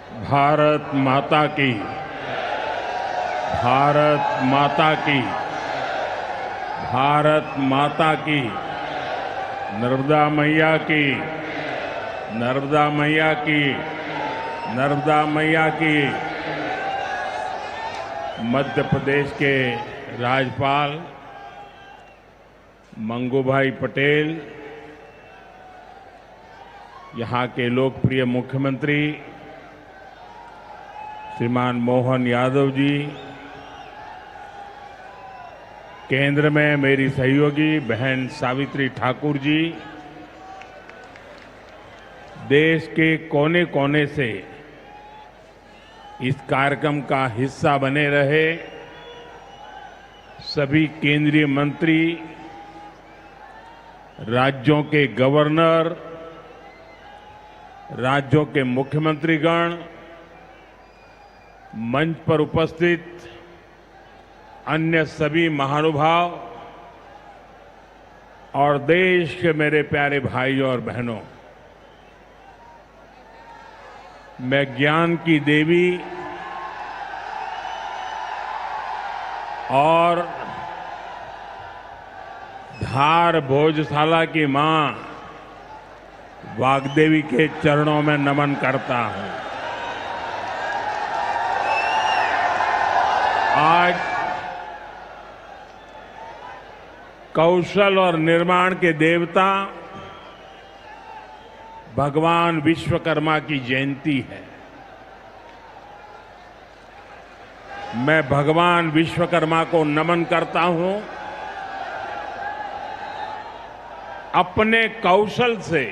भारत माता की। भारत माता की। भारत माता की। नर्मदा मैया की। नर्मदा मैया की। नर्मदा मैया की। मध्य प्रदेश के राज्यपाल मंगूभाई पटेल, यहाँ के लोकप्रिय मुख्यमंत्री श्रीमान मोहन यादव जी, केंद्र में मेरी सहयोगी बहन सावित्री ठाकुर जी, देश के कोने कोने से इस कार्यक्रम का हिस्सा बने रहे सभी केंद्रीय मंत्री, राज्यों के गवर्नर, राज्यों के मुख्यमंत्रीगण, मंच पर उपस्थित अन्य सभी महानुभाव और देश के मेरे प्यारे भाइयों और बहनों, मैं ज्ञान की देवी और धार भोजशाला की मां वाग्देवी के चरणों में नमन करता हूं। आज कौशल और निर्माण के देवता भगवान विश्वकर्मा की जयंती है। मैं भगवान विश्वकर्मा को नमन करता हूं। अपने कौशल से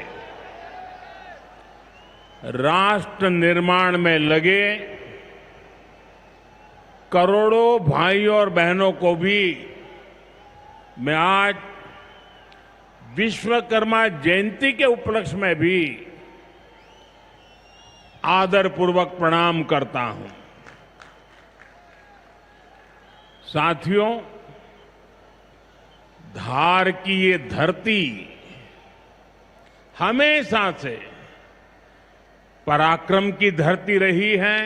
राष्ट्र निर्माण में लगे करोड़ों भाइयों और बहनों को भी मैं आज विश्वकर्मा जयंती के उपलक्ष्य में भी आदरपूर्वक प्रणाम करता हूं। साथियों, धार की ये धरती हमेशा से पराक्रम की धरती रही है,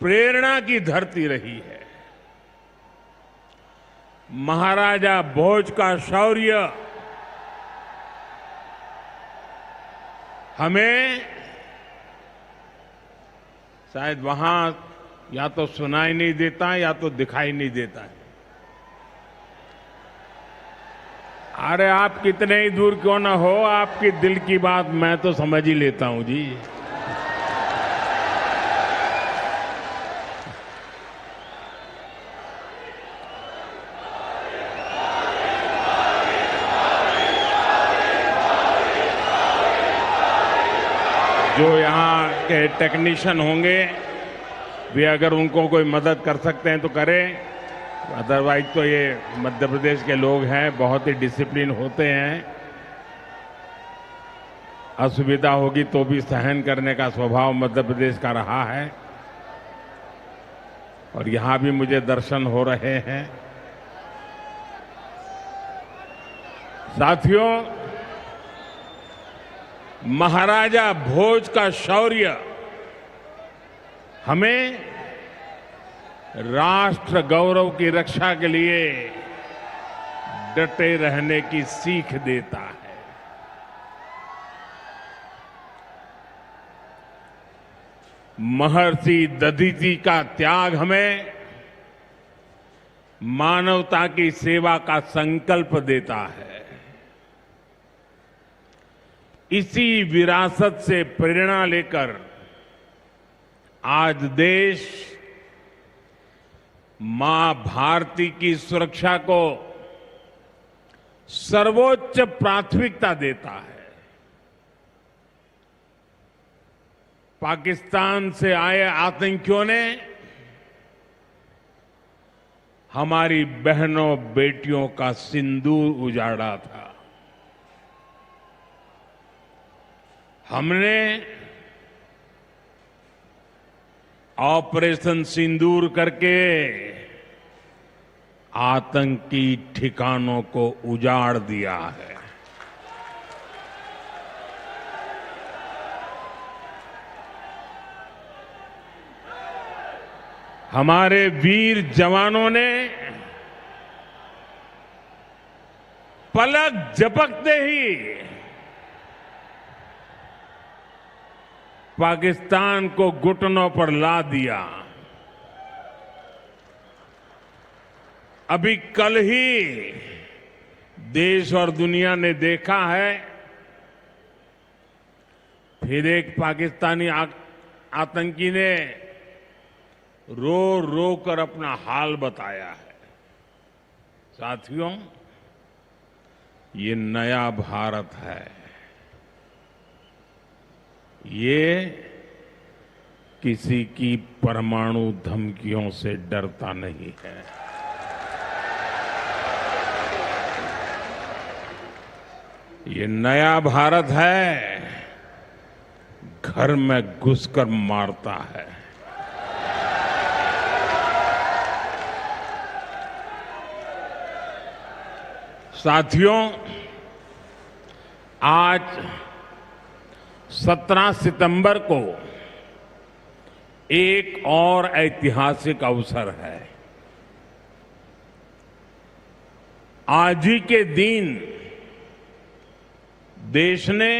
प्रेरणा की धरती रही है। महाराजा भोज का शौर्य हमें शायद वहां या तो सुनाई नहीं देता या तो दिखाई नहीं देता है। अरे आप कितने ही दूर क्यों ना हो, आपकी दिल की बात मैं तो समझ ही लेता हूं जी। जो यहाँ के टेक्नीशियन होंगे वे अगर उनको कोई मदद कर सकते हैं तो करें, अदरवाइज तो ये मध्य प्रदेश के लोग हैं, बहुत ही डिसिप्लिन होते हैं। असुविधा होगी तो भी सहन करने का स्वभाव मध्य प्रदेश का रहा है और यहां भी मुझे दर्शन हो रहे हैं। साथियों, महाराजा भोज का शौर्य हमें राष्ट्र गौरव की रक्षा के लिए डटे रहने की सीख देता है। महर्षि दधीचि का त्याग हमें मानवता की सेवा का संकल्प देता है। इसी विरासत से प्रेरणा लेकर आज देश मां भारती की सुरक्षा को सर्वोच्च प्राथमिकता देता है। पाकिस्तान से आए आतंकियों ने हमारी बहनों बेटियों का सिंदूर उजाड़ा था। हमने ऑपरेशन सिंदूर करके आतंकी ठिकानों को उजाड़ दिया है। हमारे वीर जवानों ने पलक झपकते ही पाकिस्तान को घुटनों पर ला दिया। अभी कल ही देश और दुनिया ने देखा है, फिर एक पाकिस्तानी आतंकी ने रो रो कर अपना हाल बताया है। साथियों, ये नया भारत है। ये किसी की परमाणु धमकियों से डरता नहीं है। ये नया भारत है, घर में घुसकर मारता है। साथियों, आज 17 सितंबर को एक और ऐतिहासिक अवसर है। आज ही के दिन देश ने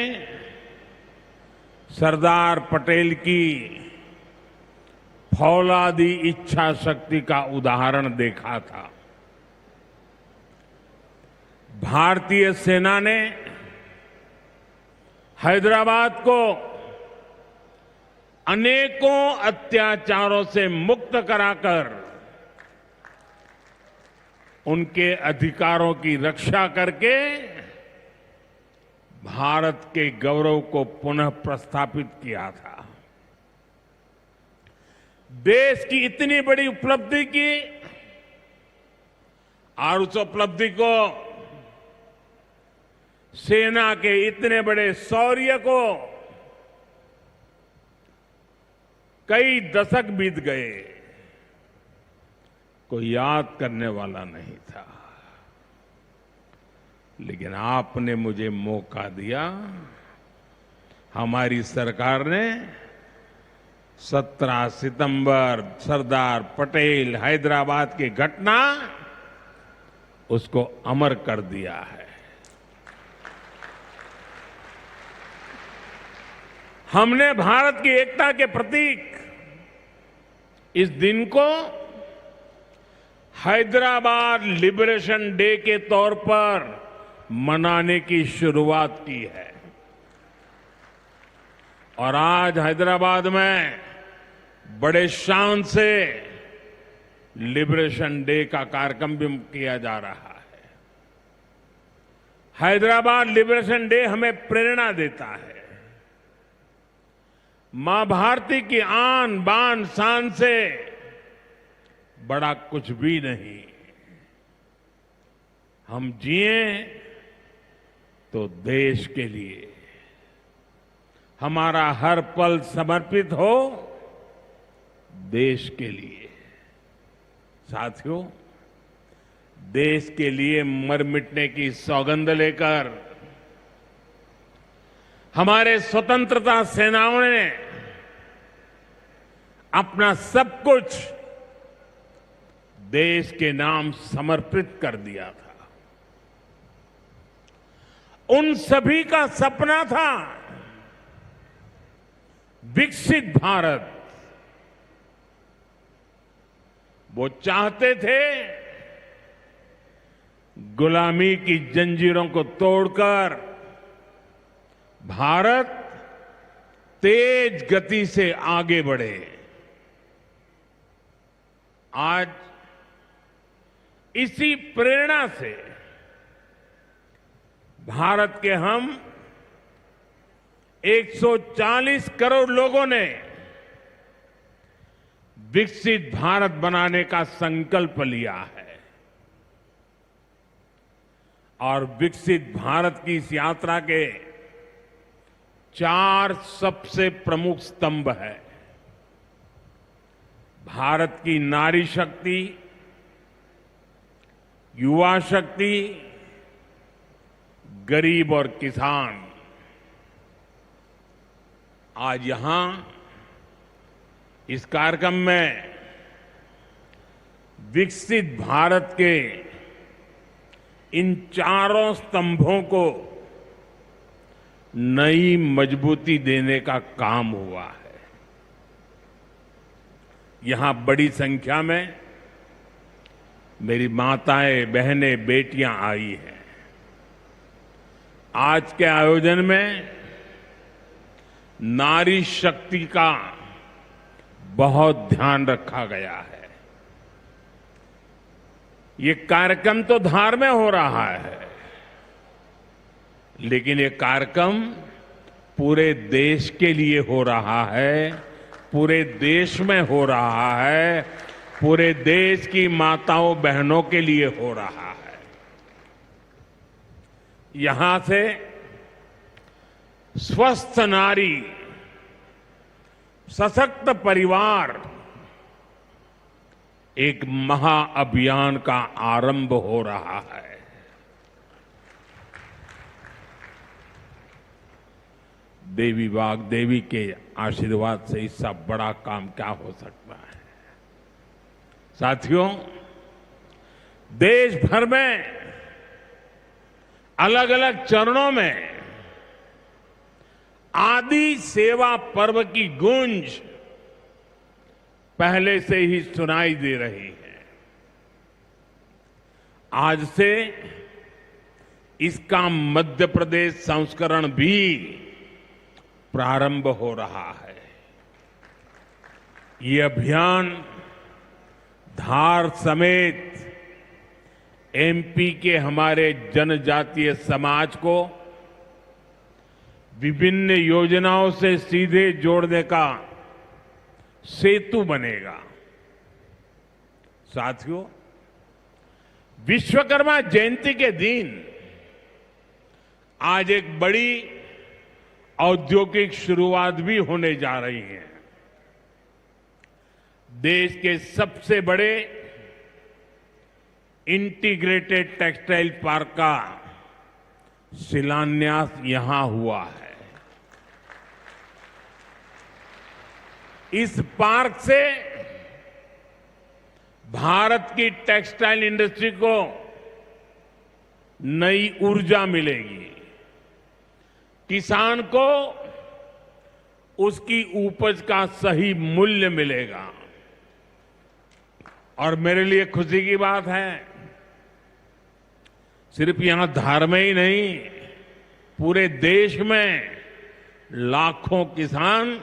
सरदार पटेल की फौलादी इच्छा शक्ति का उदाहरण देखा था। भारतीय सेना ने हैदराबाद को अनेकों अत्याचारों से मुक्त कराकर उनके अधिकारों की रक्षा करके भारत के गौरव को पुनः प्रस्थापित किया था। देश की इतनी बड़ी उपलब्धि की और उस उपलब्धि को, सेना के इतने बड़े शौर्य को कई दशक बीत गए, कोई याद करने वाला नहीं था। लेकिन आपने मुझे मौका दिया। हमारी सरकार ने 17 सितंबर सरदार पटेल हैदराबाद की घटना, उसको अमर कर दिया है। हमने भारत की एकता के प्रतीक इस दिन को हैदराबाद लिबरेशन डे के तौर पर मनाने की शुरुआत की है। और आज हैदराबाद में बड़े शान से लिबरेशन डे का कार्यक्रम भी किया जा रहा है। हैदराबाद लिबरेशन डे हमें प्रेरणा देता है। मां भारती की आन बान शान से बड़ा कुछ भी नहीं। हम जिए तो देश के लिए, हमारा हर पल समर्पित हो देश के लिए। साथियों, देश के लिए मर मिटने की सौगंध लेकर हमारे स्वतंत्रता सेनाओं ने अपना सब कुछ देश के नाम समर्पित कर दिया था। उन सभी का सपना था विकसित भारत। वो चाहते थे गुलामी की जंजीरों को तोड़कर भारत तेज गति से आगे बढ़े। आज इसी प्रेरणा से भारत के हम 140 करोड़ लोगों ने विकसित भारत बनाने का संकल्प लिया है। और विकसित भारत की इस यात्रा के 4 सबसे प्रमुख स्तंभ है। भारत की नारी शक्ति, युवा शक्ति, गरीब और किसान। आज यहां इस कार्यक्रम में विकसित भारत के इन चारों स्तंभों को नई मजबूती देने का काम हुआ है। यहां बड़ी संख्या में मेरी माताएं, बहनें, बेटियां आई हैं। आज के आयोजन में नारी शक्ति का बहुत ध्यान रखा गया है। ये कार्यक्रम तो धार में हो रहा है, लेकिन ये कार्यक्रम पूरे देश के लिए हो रहा है, पूरे देश में हो रहा है, पूरे देश की माताओं बहनों के लिए हो रहा है। यहां से स्वस्थ नारी, सशक्त परिवार एक महाअभियान का आरंभ हो रहा है। देवी वाग्देवी के आशीर्वाद से इससे बड़ा काम क्या हो सकता है। साथियों, देश भर में अलग अलग चरणों में आदि सेवा पर्व की गूंज पहले से ही सुनाई दे रही है। आज से इसका मध्य प्रदेश संस्करण भी प्रारंभ हो रहा है। ये अभियान धार समेत एमपी के हमारे जनजातीय समाज को विभिन्न योजनाओं से सीधे जोड़ने का सेतु बनेगा। साथियों, विश्वकर्मा जयंती के दिन आज एक बड़ी औद्योगिक शुरुआत भी होने जा रही है। देश के सबसे बड़े इंटीग्रेटेड टेक्सटाइल पार्क का शिलान्यास यहां हुआ है। इस पार्क से भारत की टेक्सटाइल इंडस्ट्री को नई ऊर्जा मिलेगी, किसान को उसकी उपज का सही मूल्य मिलेगा। और मेरे लिए खुशी की बात है, सिर्फ यहां धार में ही नहीं, पूरे देश में लाखों किसान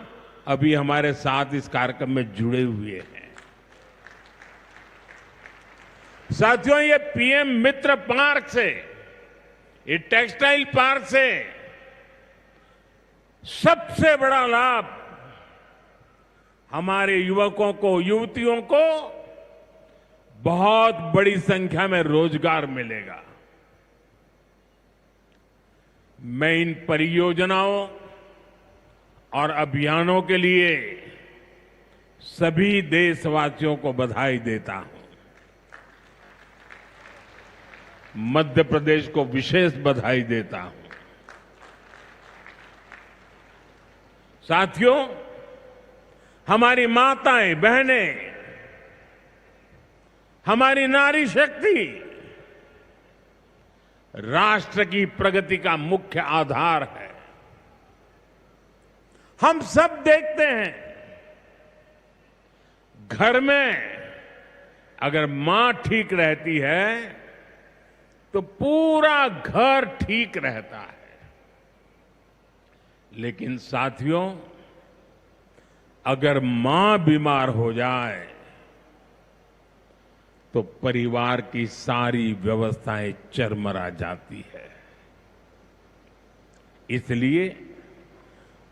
अभी हमारे साथ इस कार्यक्रम में जुड़े हुए हैं। साथियों, ये पीएम मित्र पार्क से, ये टेक्सटाइल पार्क से सबसे बड़ा लाभ हमारे युवकों को, युवतियों को बहुत बड़ी संख्या में रोजगार मिलेगा। मैं इन परियोजनाओं और अभियानों के लिए सभी देशवासियों को बधाई देता हूं। मध्य प्रदेश को विशेष बधाई देता हूं। साथियों, हमारी माताएं, बहनें, हमारी नारी शक्ति राष्ट्र की प्रगति का मुख्य आधार है। हम सब देखते हैं, घर में अगर मां ठीक रहती है तो पूरा घर ठीक रहता है। लेकिन साथियों, अगर मां बीमार हो जाए तो परिवार की सारी व्यवस्थाएं चरमरा जाती है। इसलिए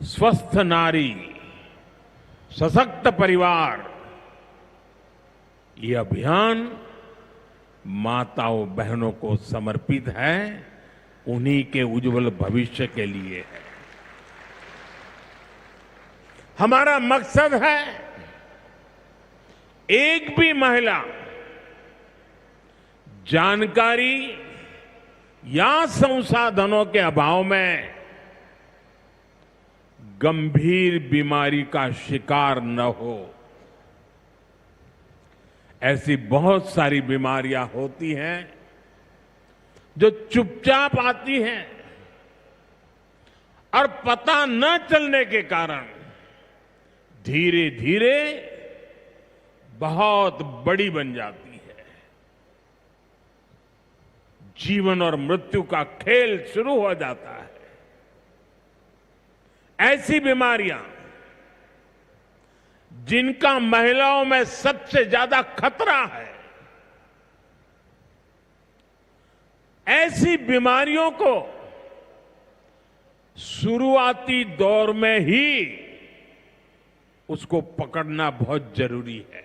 स्वस्थ नारी, सशक्त परिवार, ये अभियान माताओं बहनों को समर्पित है, उन्हीं के उज्जवल भविष्य के लिए है। हमारा मकसद है एक भी महिला जानकारी या संसाधनों के अभाव में गंभीर बीमारी का शिकार न हो। ऐसी बहुत सारी बीमारियां होती हैं जो चुपचाप आती हैं और पता न चलने के कारण धीरे धीरे बहुत बड़ी बन जाती है। जीवन और मृत्यु का खेल शुरू हो जाता है। ऐसी बीमारियां जिनका महिलाओं में सबसे ज्यादा खतरा है, ऐसी बीमारियों को शुरुआती दौर में ही उसको पकड़ना बहुत जरूरी है।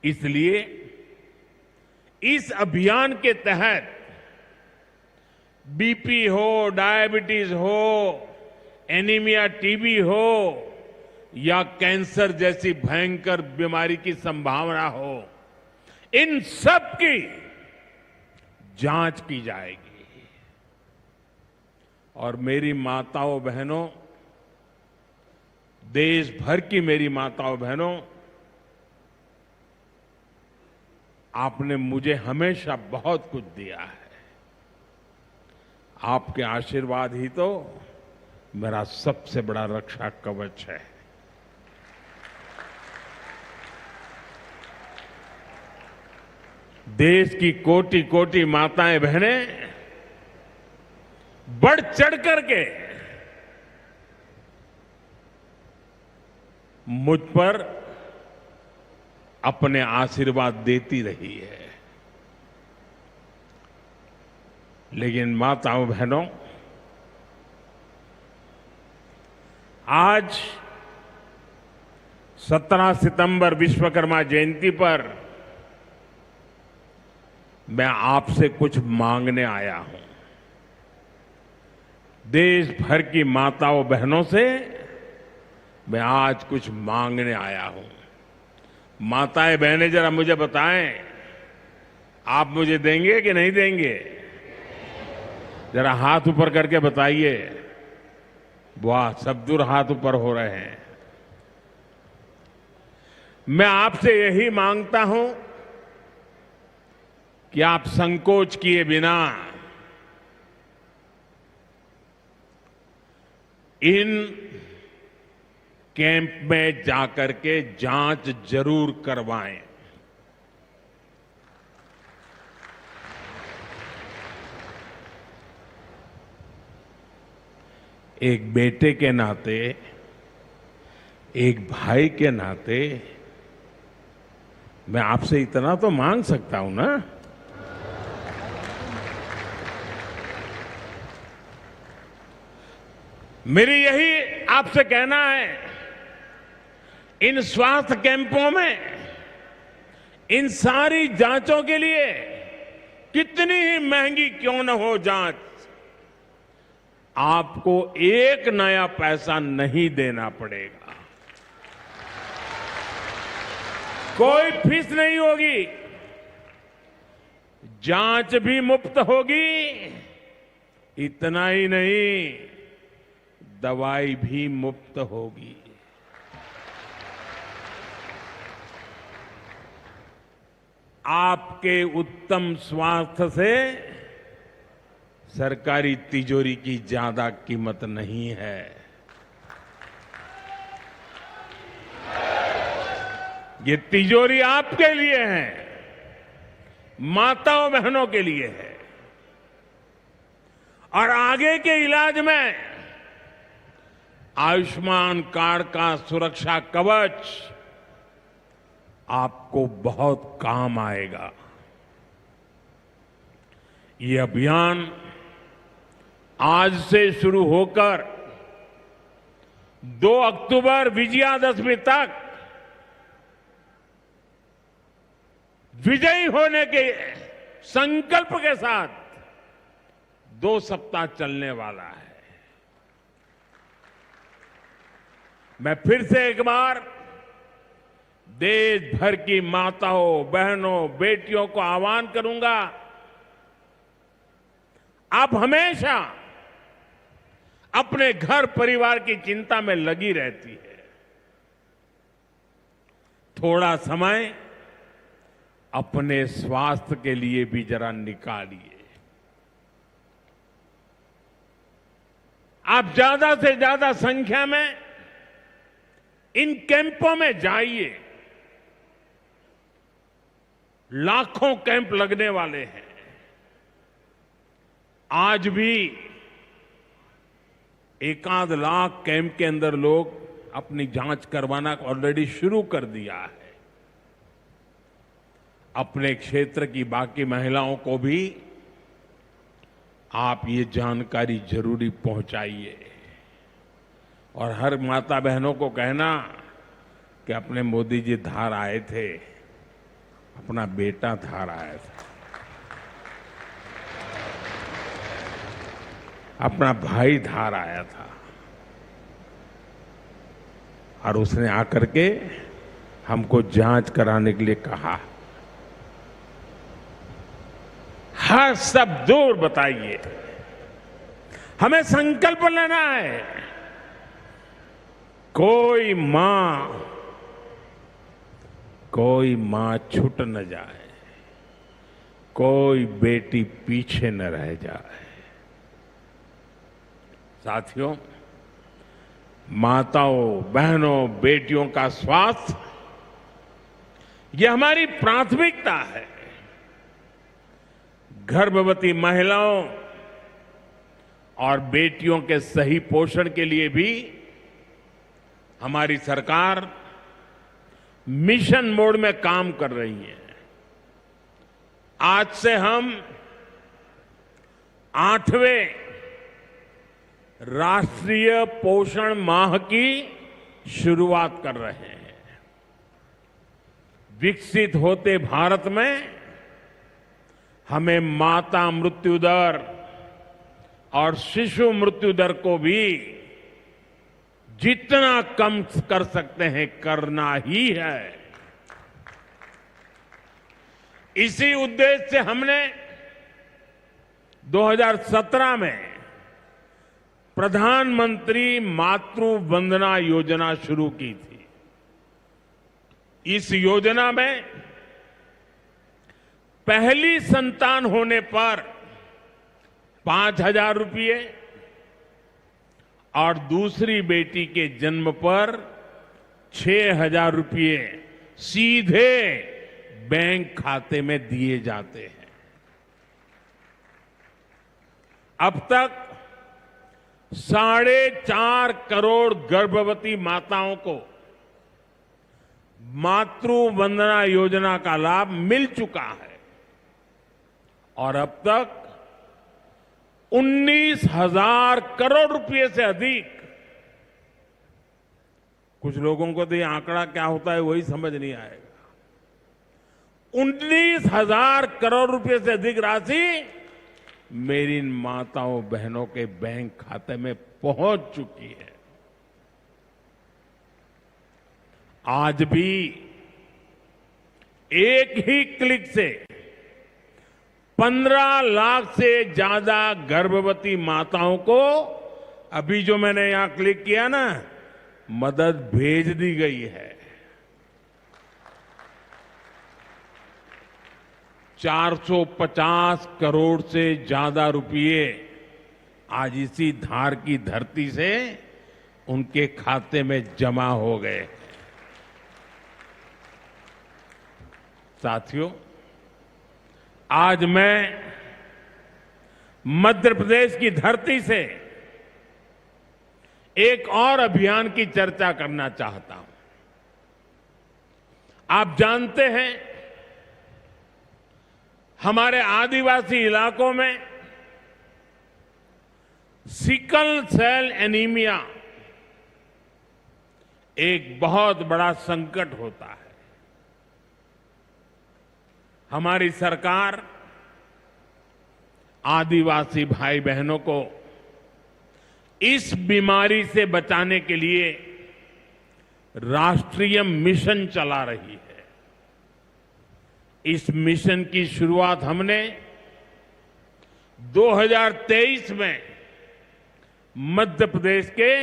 इसलिए इस अभियान के तहत बीपी हो, डायबिटीज हो, एनीमिया, टीबी हो या कैंसर जैसी भयंकर बीमारी की संभावना हो, इन सब की जांच की जाएगी। और मेरी माताओं बहनों, देश भर की मेरी माताओं बहनों, आपने मुझे हमेशा बहुत कुछ दिया है। आपके आशीर्वाद ही तो मेरा सबसे बड़ा रक्षा कवच है। देश की कोटि कोटि माताएं बहनें बढ़ चढ़ करके मुझ पर अपने आशीर्वाद देती रही है। लेकिन माताओं बहनों, आज 17 सितंबर विश्वकर्मा जयंती पर मैं आपसे कुछ मांगने आया हूं। देश भर की माताओं बहनों से मैं आज कुछ मांगने आया हूं। माताएं बहनें, जरा मुझे बताएं, आप मुझे देंगे कि नहीं देंगे? जरा हाथ ऊपर करके बताइए। वाह, सब दूर हाथ ऊपर हो रहे हैं। मैं आपसे यही मांगता हूं कि आप संकोच किए बिना इन कैंप में जाकर के जांच जरूर करवाएं। एक बेटे के नाते, एक भाई के नाते मैं आपसे इतना तो मांग सकता हूं ना। मेरी यही आपसे कहना है, इन स्वास्थ्य कैंपों में इन सारी जांचों के लिए कितनी ही महंगी क्यों न हो जांच, आपको एक नया पैसा नहीं देना पड़ेगा। कोई फीस नहीं होगी, जांच भी मुफ्त होगी। इतना ही नहीं, दवाई भी मुफ्त होगी। आपके उत्तम स्वास्थ्य से सरकारी तिजोरी की ज्यादा कीमत नहीं है। ये तिजोरी आपके लिए है, माताओं बहनों के लिए है। और आगे के इलाज में आयुष्मान कार्ड का सुरक्षा कवच आपको बहुत काम आएगा। ये अभियान आज से शुरू होकर 2 अक्टूबर विजयादशमी तक विजयी होने के संकल्प के साथ 2 सप्ताह चलने वाला है। मैं फिर से एक बार देश भर की माताओं, बहनों, बेटियों को आह्वान करूंगा, आप हमेशा अपने घर परिवार की चिंता में लगी रहती है। थोड़ा समय अपने स्वास्थ्य के लिए भी जरा निकालिए। आप ज्यादा से ज्यादा संख्या में इन कैंपों में जाइए। लाखों कैंप लगने वाले हैं। आज भी एकाध लाख कैंप के अंदर लोग अपनी जांच करवाना ऑलरेडी शुरू कर दिया है। अपने क्षेत्र की बाकी महिलाओं को भी आप ये जानकारी जरूरी पहुंचाइए और हर माता बहनों को कहना कि अपने मोदी जी धार आए थे, अपना बेटा धार आया था, अपना भाई धार आया था और उसने आकर के हमको जांच कराने के लिए कहा। हर सब दूर बताइए। हमें संकल्प लेना है। कोई मां छूट न जाए, कोई बेटी पीछे न रह जाए। साथियों, माताओं, बहनों, बेटियों का स्वास्थ्य ये हमारी प्राथमिकता है। गर्भवती महिलाओं और बेटियों के सही पोषण के लिए भी हमारी सरकार मिशन मोड में काम कर रही है। आज से हम 8वें राष्ट्रीय पोषण माह की शुरुआत कर रहे हैं। विकसित होते भारत में हमें माता मृत्यु दर और शिशु मृत्यु दर को भी जितना कम कर सकते हैं करना ही है। इसी उद्देश्य से हमने 2017 में प्रधानमंत्री मातृ वंदना योजना शुरू की थी। इस योजना में पहली संतान होने पर 5,000 रुपये और दूसरी बेटी के जन्म पर 6,000 रुपये सीधे बैंक खाते में दिए जाते हैं। अब तक 4.5 करोड़ गर्भवती माताओं को मातृ वंदना योजना का लाभ मिल चुका है और अब तक 19,000 करोड़ रुपए से अधिक, कुछ लोगों को तो ये आंकड़ा क्या होता है वही समझ नहीं आएगा, 19,000 करोड़ रुपए से अधिक राशि मेरी माताओं बहनों के बैंक खाते में पहुंच चुकी है। आज भी एक ही क्लिक से 15 लाख से ज्यादा गर्भवती माताओं को अभी जो मैंने यहां क्लिक किया ना, मदद भेज दी गई है। 450 करोड़ से ज्यादा रुपये आज इसी धार की धरती से उनके खाते में जमा हो गए। साथियों, आज मैं मध्य प्रदेश की धरती से एक और अभियान की चर्चा करना चाहता हूं। आप जानते हैं, हमारे आदिवासी इलाकों में सिकल सेल एनीमिया एक बहुत बड़ा संकट होता है। हमारी सरकार आदिवासी भाई बहनों को इस बीमारी से बचाने के लिए राष्ट्रीय मिशन चला रही है। इस मिशन की शुरुआत हमने 2023 में मध्य प्रदेश के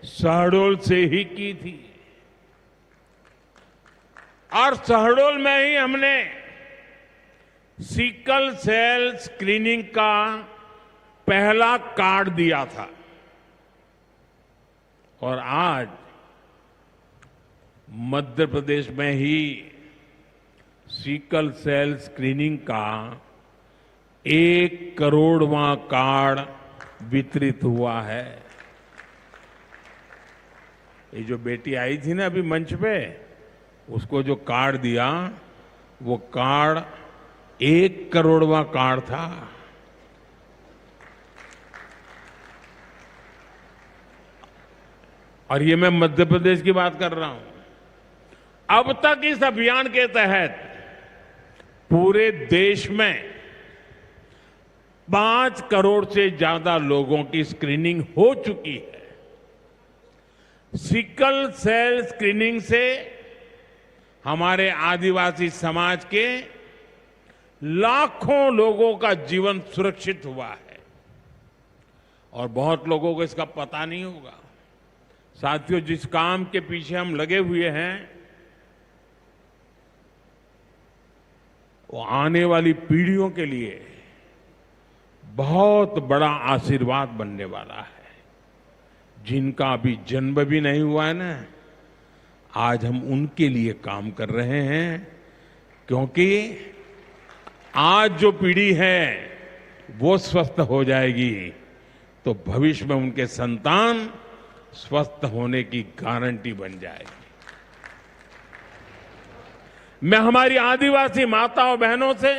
शहडोल से ही की थी। और शहडोल में ही हमने सिकल सेल स्क्रीनिंग का पहला कार्ड दिया था और आज मध्य प्रदेश में ही सिकल सेल स्क्रीनिंग का 1 करोड़वां कार्ड वितरित हुआ है। ये जो बेटी आई थी ना अभी मंच पे, उसको जो कार्ड दिया वो कार्ड 1 करोड़वां कार्ड था। और ये मैं मध्य प्रदेश की बात कर रहा हूं। अब तक इस अभियान के तहत पूरे देश में 5 करोड़ से ज्यादा लोगों की स्क्रीनिंग हो चुकी है। सिकल सेल स्क्रीनिंग से हमारे आदिवासी समाज के लाखों लोगों का जीवन सुरक्षित हुआ है और बहुत लोगों को इसका पता नहीं होगा। साथियों, जिस काम के पीछे हम लगे हुए हैं वो आने वाली पीढ़ियों के लिए बहुत बड़ा आशीर्वाद बनने वाला है। जिनका अभी जन्म भी नहीं हुआ है ना, आज हम उनके लिए काम कर रहे हैं, क्योंकि आज जो पीढ़ी है वो स्वस्थ हो जाएगी तो भविष्य में उनके संतान स्वस्थ होने की गारंटी बन जाएगी। मैं हमारी आदिवासी माताओं बहनों से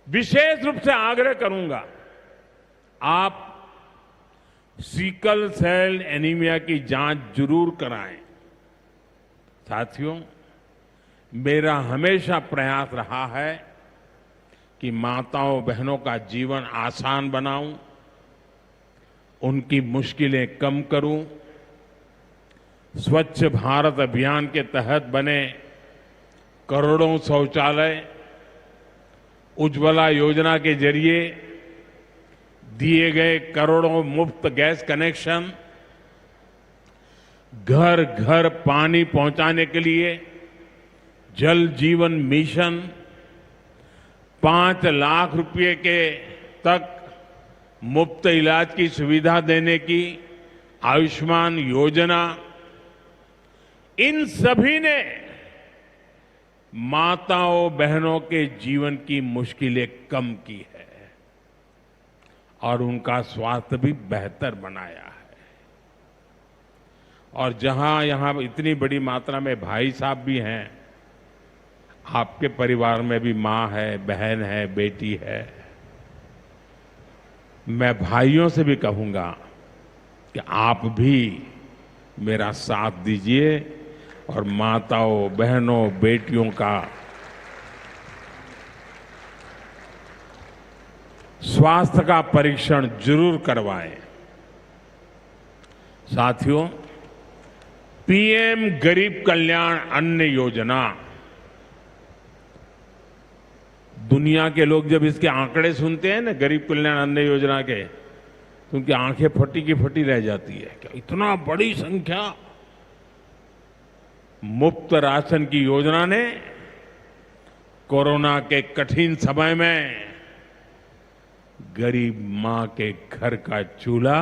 विशेष रूप से आग्रह करूंगा, आप सिकल सेल एनीमिया की जांच जरूर कराएं। साथियों, मेरा हमेशा प्रयास रहा है कि माताओं बहनों का जीवन आसान बनाऊं, उनकी मुश्किलें कम करूं। स्वच्छ भारत अभियान के तहत बने करोड़ों शौचालय, उज्ज्वला योजना के जरिए दिए गए करोड़ों मुफ्त गैस कनेक्शन, घर घर पानी पहुंचाने के लिए जल जीवन मिशन, 5 लाख रुपए के तक मुफ्त इलाज की सुविधा देने की आयुष्मान योजना, इन सभी ने माताओं बहनों के जीवन की मुश्किलें कम की है और उनका स्वास्थ्य भी बेहतर बनाया है। और जहां यहां इतनी बड़ी मात्रा में भाई साहब भी हैं, आपके परिवार में भी मां है, बहन है, बेटी है, मैं भाइयों से भी कहूंगा कि आप भी मेरा साथ दीजिए और माताओं बहनों बेटियों का स्वास्थ्य का परीक्षण जरूर करवाएं। साथियों, पीएम गरीब कल्याण अन्न योजना, दुनिया के लोग जब इसके आंकड़े सुनते हैं ना गरीब कल्याण अन्न योजना के, तो उनकी आंखें फटी की फटी रह जाती है। क्या इतना बड़ी संख्या! मुफ्त राशन की योजना ने कोरोना के कठिन समय में गरीब मां के घर का चूल्हा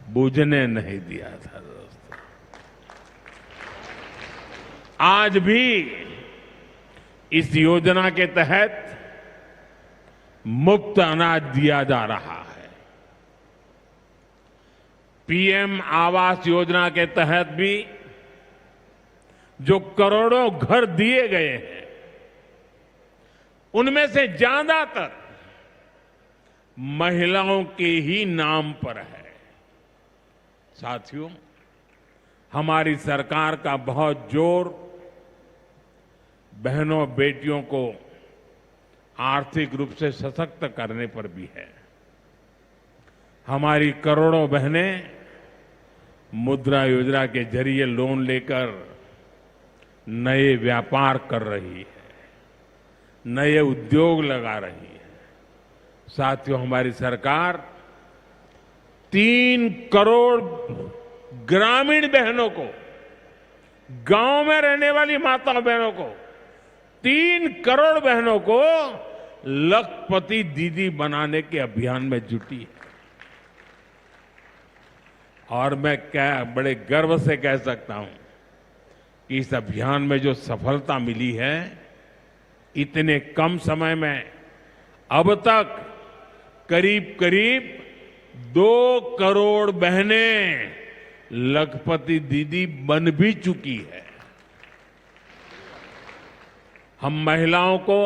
बुझने नहीं दिया था। दोस्तों, आज भी इस योजना के तहत मुफ्त अनाज दिया जा रहा है। पीएम आवास योजना के तहत भी जो करोड़ों घर दिए गए हैं, उनमें से ज्यादातर महिलाओं के ही नाम पर है। साथियों, हमारी सरकार का बहुत जोर बहनों बेटियों को आर्थिक रूप से सशक्त करने पर भी है। हमारी करोड़ों बहनें मुद्रा योजना के जरिए लोन लेकर नए व्यापार कर रही है, नए उद्योग लगा रही है। साथियों, हमारी सरकार 3 करोड़ ग्रामीण बहनों को गांव में रहने वाली माताओं बहनों को 3 करोड़ बहनों को लखपति दीदी बनाने के अभियान में जुटी है। और मैं बड़े गर्व से कह सकता हूं कि इस अभियान में जो सफलता मिली है, इतने कम समय में अब तक करीब करीब 2 करोड़ बहनें लखपति दीदी बन भी चुकी है। हम महिलाओं को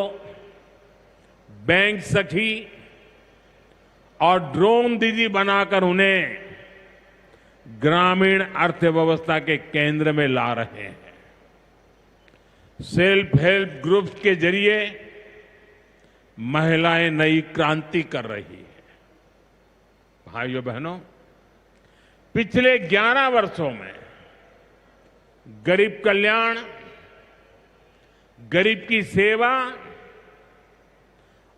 बैंक सखी और ड्रोन दीदी बनाकर उन्हें ग्रामीण अर्थव्यवस्था के केंद्र में ला रहे हैं। सेल्फ हेल्प ग्रुप्स के जरिए महिलाएं नई क्रांति कर रही है। भाइयों बहनों, पिछले 11 वर्षों में गरीब कल्याण, गरीब की सेवा,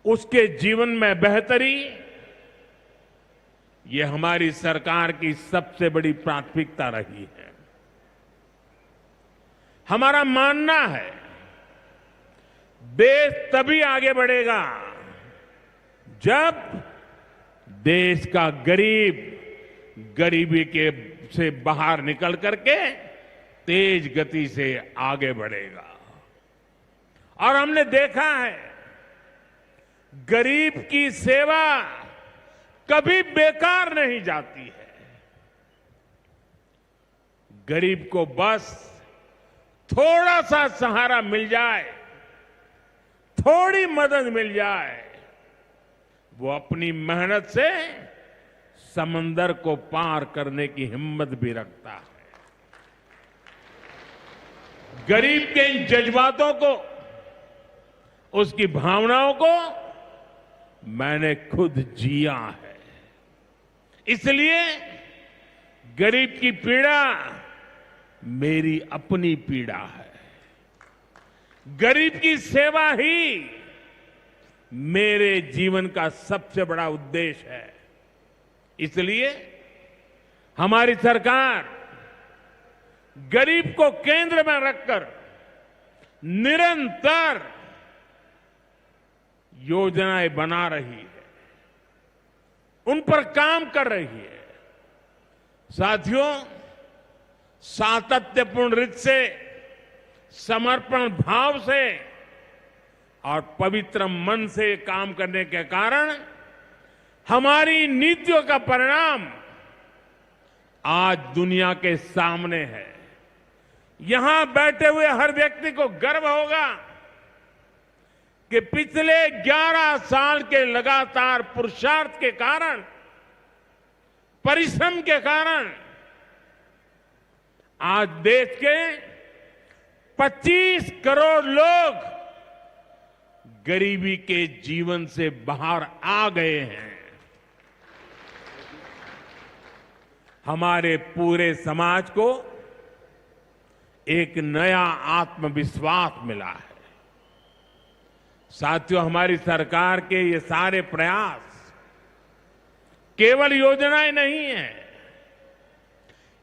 उसके जीवन में बेहतरी, ये हमारी सरकार की सबसे बड़ी प्राथमिकता रही है। हमारा मानना है देश तभी आगे बढ़ेगा जब देश का गरीब गरीबी के से बाहर निकल करके तेज गति से आगे बढ़ेगा। और हमने देखा है गरीब की सेवा कभी बेकार नहीं जाती है। गरीब को बस थोड़ा सा सहारा मिल जाए, थोड़ी मदद मिल जाए, वो अपनी मेहनत से समंदर को पार करने की हिम्मत भी रखता है। गरीब के इन जज्बातों को, उसकी भावनाओं को मैंने खुद जिया है। इसलिए गरीब की पीड़ा मेरी अपनी पीड़ा है। गरीब की सेवा ही मेरे जीवन का सबसे बड़ा उद्देश्य है। इसलिए हमारी सरकार गरीब को केंद्र में रखकर निरंतर योजनाएं बना रही है, उन पर काम कर रही है। साथियों, सातत्यपूर्ण रीत से, समर्पण भाव से और पवित्र मन से काम करने के कारण हमारी नीतियों का परिणाम आज दुनिया के सामने है। यहां बैठे हुए हर व्यक्ति को गर्व होगा कि पिछले 11 साल के लगातार पुरुषार्थ के कारण, परिश्रम के कारण आज देश के 25 करोड़ लोग गरीबी के जीवन से बाहर आ गए हैं। हमारे पूरे समाज को एक नया आत्मविश्वास मिला है। साथियों, हमारी सरकार के ये सारे प्रयास केवल योजनाएं नहीं है,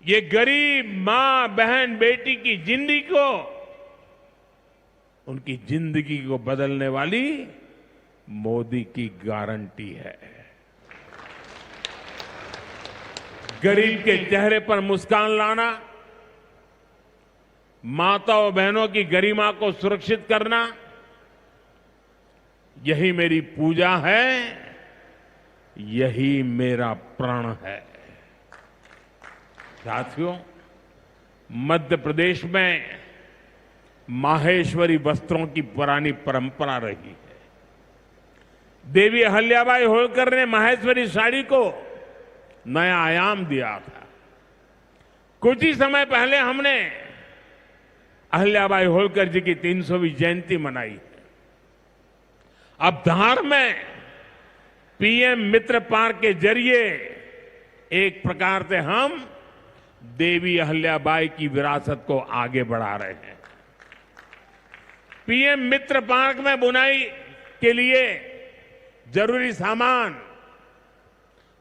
ये गरीब मां, बहन, बेटी की जिंदगी को, उनकी जिंदगी को बदलने वाली मोदी की गारंटी है। गरीब के चेहरे पर मुस्कान लाना, माताओं बहनों की गरिमा को सुरक्षित करना, यही मेरी पूजा है, यही मेरा प्रण है। साथियों, मध्य प्रदेश में माहेश्वरी वस्त्रों की पुरानी परंपरा रही है। देवी अहिल्याबाई होलकर ने माहेश्वरी साड़ी को नया आयाम दिया था। कुछ ही समय पहले हमने अहिल्याबाई होलकर जी की 300वीं जयंती मनाई है। अब धार में पीएम मित्र पार्क के जरिए एक प्रकार से हम देवी अहिल्याबाई की विरासत को आगे बढ़ा रहे हैं। पीएम मित्र पार्क में बुनाई के लिए जरूरी सामान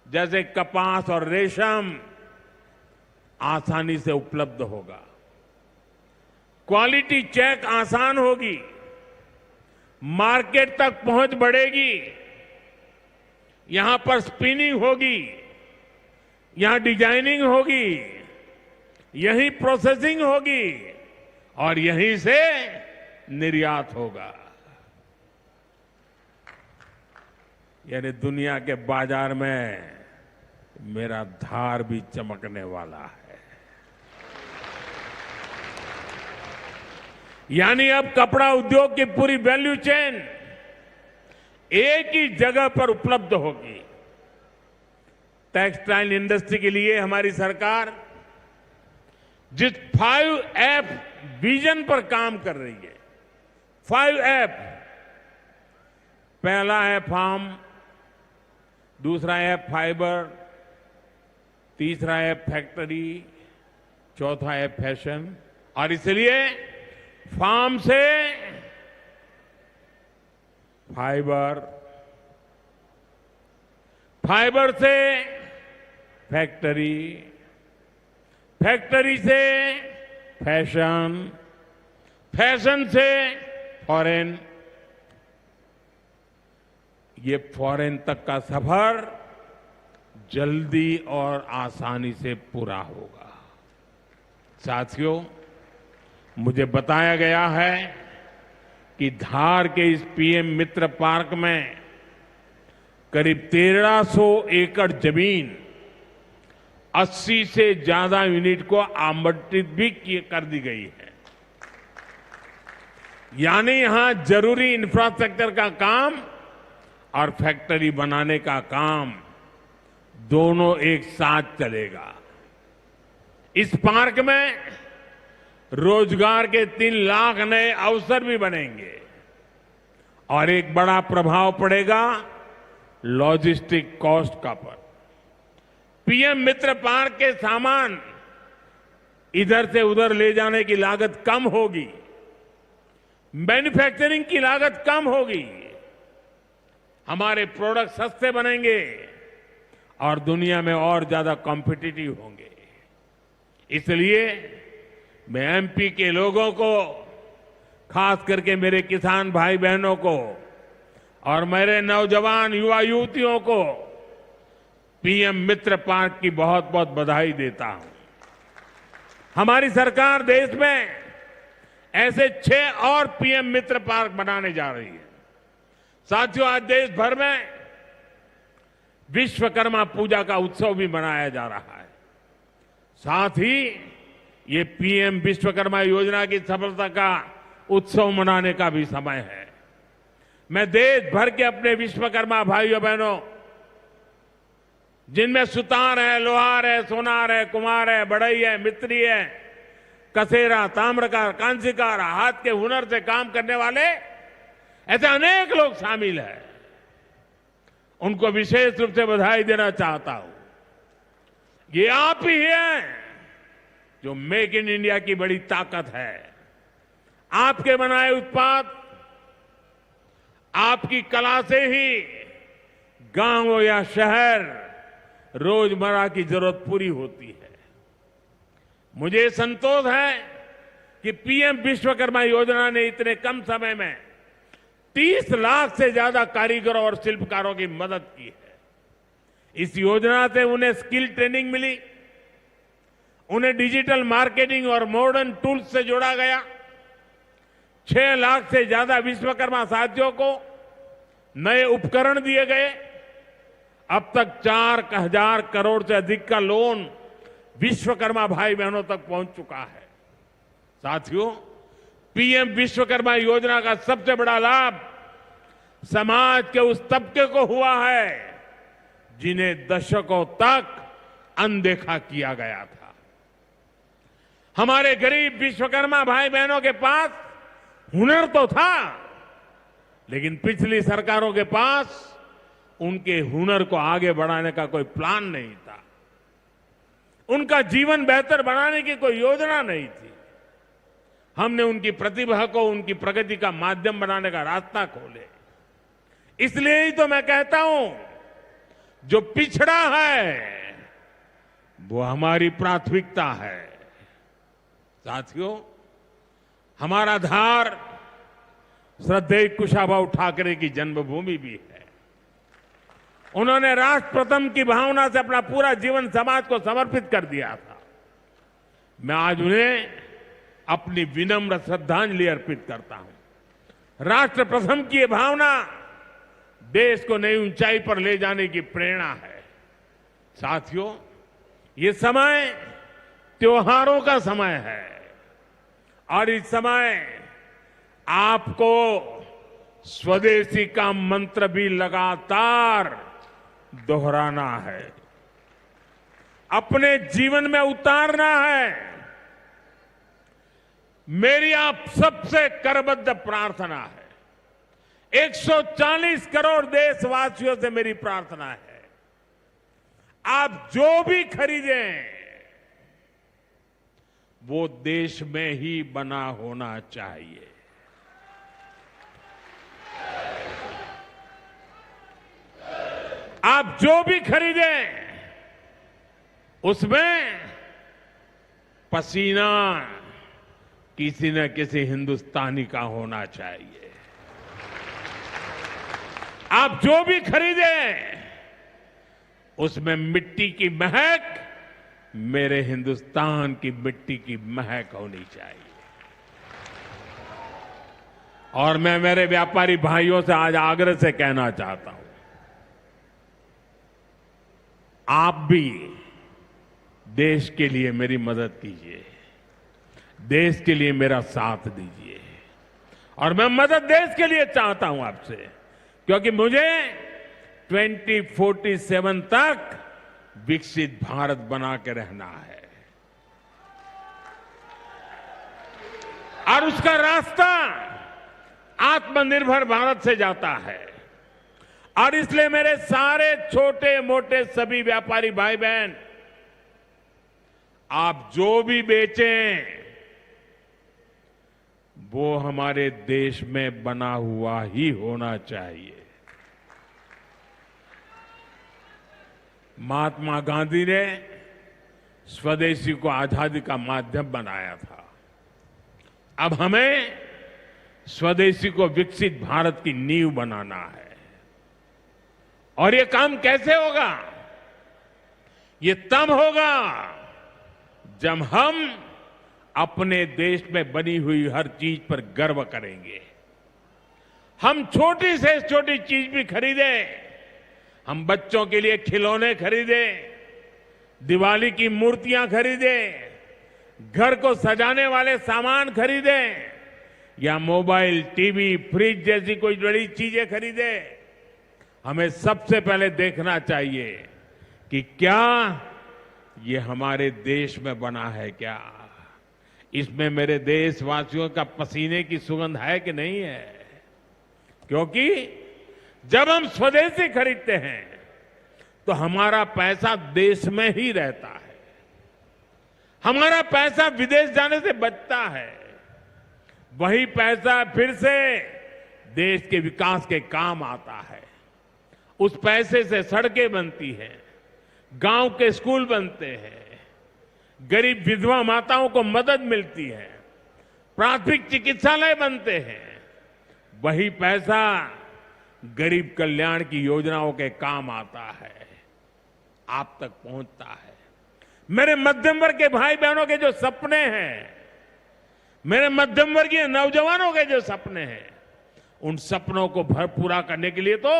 जैसे कपास और रेशम आसानी से उपलब्ध होगा। क्वालिटी चेक आसान होगी, मार्केट तक पहुंच बढ़ेगी, यहां पर स्पिनिंग होगी, यहां डिजाइनिंग होगी, यहीं प्रोसेसिंग होगी और यहीं से निर्यात होगा। यानी दुनिया के बाजार में मेरा धार भी चमकने वाला है। यानी अब कपड़ा उद्योग की पूरी वैल्यू चेन एक ही जगह पर उपलब्ध होगी। टेक्सटाइल इंडस्ट्री के लिए हमारी सरकार जिस 5F विजन पर काम कर रही है, 5F, पहला है फार्म, दूसरा है फाइबर, तीसरा है फैक्ट्री, चौथा है फैशन। और इसलिए फार्म से फाइबर, फाइबर से फैक्ट्री, फैक्ट्री से फैशन, फैशन से फॉरेन, ये फॉरेन तक का सफर जल्दी और आसानी से पूरा होगा। साथियों, मुझे बताया गया है कि धार के इस पीएम मित्र पार्क में करीब 1300 एकड़ जमीन 80 से ज्यादा यूनिट को आवंटित भी कर दी गई है। यानी यहां जरूरी इंफ्रास्ट्रक्चर का काम और फैक्ट्री बनाने का काम दोनों एक साथ चलेगा। इस पार्क में रोजगार के 3 लाख नए अवसर भी बनेंगे और एक बड़ा प्रभाव पड़ेगा लॉजिस्टिक कॉस्ट का पर। पीएम मित्र पार्क के सामान इधर से उधर ले जाने की लागत कम होगी, मैन्युफैक्चरिंग की लागत कम होगी, हमारे प्रोडक्ट सस्ते बनेंगे और दुनिया में और ज्यादा कॉम्पिटिटिव होंगे। इसलिए मैं एमपी के लोगों को, खास करके मेरे किसान भाई बहनों को और मेरे नौजवान युवा युवतियों को पीएम मित्र पार्क की बहुत बहुत बधाई देता हूं। हमारी सरकार देश में ऐसे 6 और पीएम मित्र पार्क बनाने जा रही है। साथियों, आज देश भर में विश्वकर्मा पूजा का उत्सव भी मनाया जा रहा है। साथ ही ये पीएम विश्वकर्मा योजना की सफलता का उत्सव मनाने का भी समय है। मैं देश भर के अपने विश्वकर्मा भाइयों बहनों, जिनमें सुतार है, लोहार है, सोनार है, कुम्हार है, बढ़ई है, मिस्त्री है, कसेरा, ताम्रकार, कांसीकार, हाथ के हुनर से काम करने वाले ऐसे अनेक लोग शामिल हैं, उनको विशेष रूप से बधाई देना चाहता हूं। ये आप ही हैं जो मेक इन इंडिया की बड़ी ताकत है। आपके बनाए उत्पाद, आपकी कला से ही गांव हो या शहर रोजमर्रा की जरूरत पूरी होती है। मुझे संतोष है कि पीएम विश्वकर्मा योजना ने इतने कम समय में 30 लाख से ज्यादा कारीगरों और शिल्पकारों की मदद की है। इस योजना से उन्हें स्किल ट्रेनिंग मिली, उन्हें डिजिटल मार्केटिंग और मॉडर्न टूल्स से जोड़ा गया। 6 लाख से ज्यादा विश्वकर्मा साथियों को नए उपकरण दिए गए। अब तक 4,000 करोड़ से अधिक का लोन विश्वकर्मा भाई बहनों तक पहुंच चुका है। साथियों, पीएम विश्वकर्मा योजना का सबसे बड़ा लाभ समाज के उस तबके को हुआ है जिन्हें दशकों तक अनदेखा किया गया था। हमारे गरीब विश्वकर्मा भाई बहनों के पास हुनर तो था, लेकिन पिछली सरकारों के पास उनके हुनर को आगे बढ़ाने का कोई प्लान नहीं था। उनका जीवन बेहतर बनाने की कोई योजना नहीं थी। हमने उनकी प्रतिभा को उनकी प्रगति का माध्यम बनाने का रास्ता खोले। इसलिए ही तो मैं कहता हूं, जो पिछड़ा है वो हमारी प्राथमिकता है। साथियों, हमारा धार श्रद्धेय कुशाभाऊ ठाकरे की जन्मभूमि भी है। उन्होंने राष्ट्र प्रथम की भावना से अपना पूरा जीवन समाज को समर्पित कर दिया था। मैं आज उन्हें अपनी विनम्र श्रद्धांजलि अर्पित करता हूं। राष्ट्र प्रथम की ये भावना देश को नई ऊंचाई पर ले जाने की प्रेरणा है। साथियों, ये समय त्योहारों का समय है और इस समय आपको स्वदेशी का मंत्र भी लगातार दोहराना है, अपने जीवन में उतारना है। मेरी आप सबसे करबद्ध प्रार्थना है, 140 करोड़ देशवासियों से मेरी प्रार्थना है, आप जो भी खरीदें वो देश में ही बना होना चाहिए। आप जो भी खरीदें उसमें पसीना किसी न किसी हिंदुस्तानी का होना चाहिए। आप जो भी खरीदें उसमें मिट्टी की महक मेरे हिंदुस्तान की मिट्टी की महक होनी चाहिए। और मैं मेरे व्यापारी भाइयों से आज आग्रह से कहना चाहता हूं, आप भी देश के लिए मेरी मदद कीजिए, देश के लिए मेरा साथ दीजिए। और मैं मदद देश के लिए चाहता हूं आपसे, क्योंकि मुझे 2047 तक विकसित भारत बना के रहना है और उसका रास्ता आत्मनिर्भर भारत से जाता है। और इसलिए मेरे सारे छोटे मोटे सभी व्यापारी भाई बहन, आप जो भी बेचें वो हमारे देश में बना हुआ ही होना चाहिए। महात्मा गांधी ने स्वदेशी को आजादी का माध्यम बनाया था। अब हमें स्वदेशी को विकसित भारत की नींव बनाना है। और ये काम कैसे होगा? ये तब होगा जब हम अपने देश में बनी हुई हर चीज पर गर्व करेंगे। हम छोटी से छोटी चीज भी खरीदें, हम बच्चों के लिए खिलौने खरीदें, दिवाली की मूर्तियां खरीदें, घर को सजाने वाले सामान खरीदें या मोबाइल, टीवी, फ्रिज जैसी कोई बड़ी चीजें खरीदें, हमें सबसे पहले देखना चाहिए कि क्या ये हमारे देश में बना है, क्या इसमें मेरे देशवासियों का पसीने की सुगंध है कि नहीं है। क्योंकि जब हम स्वदेशी खरीदते हैं तो हमारा पैसा देश में ही रहता है, हमारा पैसा विदेश जाने से बचता है। वही पैसा फिर से देश के विकास के काम आता है। उस पैसे से सड़कें बनती हैं, गांव के स्कूल बनते हैं, गरीब विधवा माताओं को मदद मिलती है, प्राथमिक चिकित्सालय बनते हैं। वही पैसा गरीब कल्याण की योजनाओं के काम आता है, आप तक पहुंचता है। मेरे मध्यम वर्ग के भाई बहनों के जो सपने हैं, मेरे मध्यम वर्गीय नौजवानों के जो सपने हैं, उन सपनों को पूरा करने के लिए तो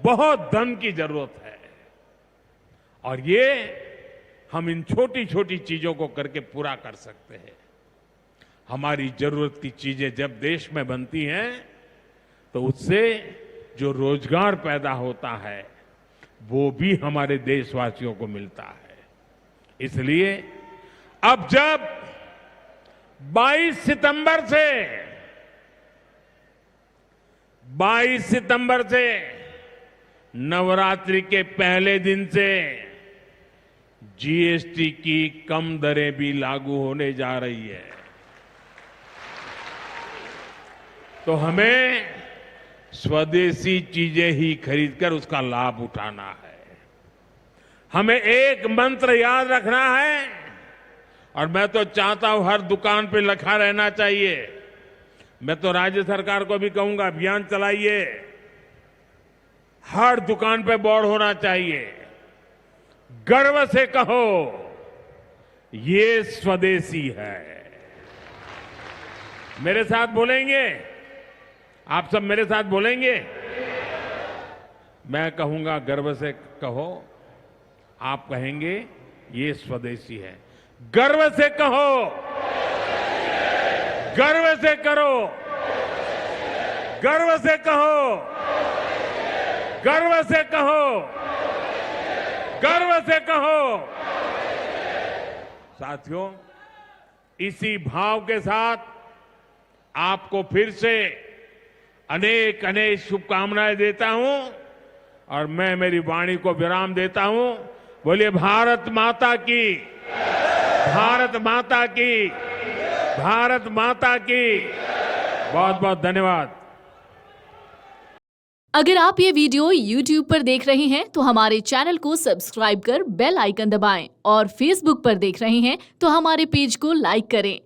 बहुत धन की जरूरत है। और ये हम इन छोटी छोटी चीजों को करके पूरा कर सकते हैं। हमारी जरूरत की चीजें जब देश में बनती हैं तो उससे जो रोजगार पैदा होता है वो भी हमारे देशवासियों को मिलता है। इसलिए अब जब 22 सितंबर से नवरात्रि के पहले दिन से जीएसटी की कम दरें भी लागू होने जा रही है, तो हमें स्वदेशी चीजें ही खरीदकर उसका लाभ उठाना है। हमें एक मंत्र याद रखना है और मैं तो चाहता हूं हर दुकान पे लिखा रहना चाहिए, मैं तो राज्य सरकार को भी कहूंगा, अभियान चलाइए, हर दुकान पे बोर्ड होना चाहिए, गर्व से कहो ये स्वदेशी है। मेरे साथ बोलेंगे? आप सब मेरे साथ बोलेंगे? मैं कहूंगा गर्व से कहो, आप कहेंगे ये स्वदेशी है। गर्व से कहो, गर्व से करो, गर्व से कहो, गर्व से कहो, गर्व से कहो। साथियों, इसी भाव के साथ आपको फिर से अनेक अनेक शुभकामनाएं देता हूं और मैं मेरी वाणी को विराम देता हूं। बोलिए भारत माता की, भारत माता की, भारत माता की। बहुत बहुत धन्यवाद। अगर आप ये वीडियो YouTube पर देख रहे हैं तो हमारे चैनल को सब्सक्राइब कर बेल आइकन दबाएं और Facebook पर देख रहे हैं तो हमारे पेज को लाइक करें।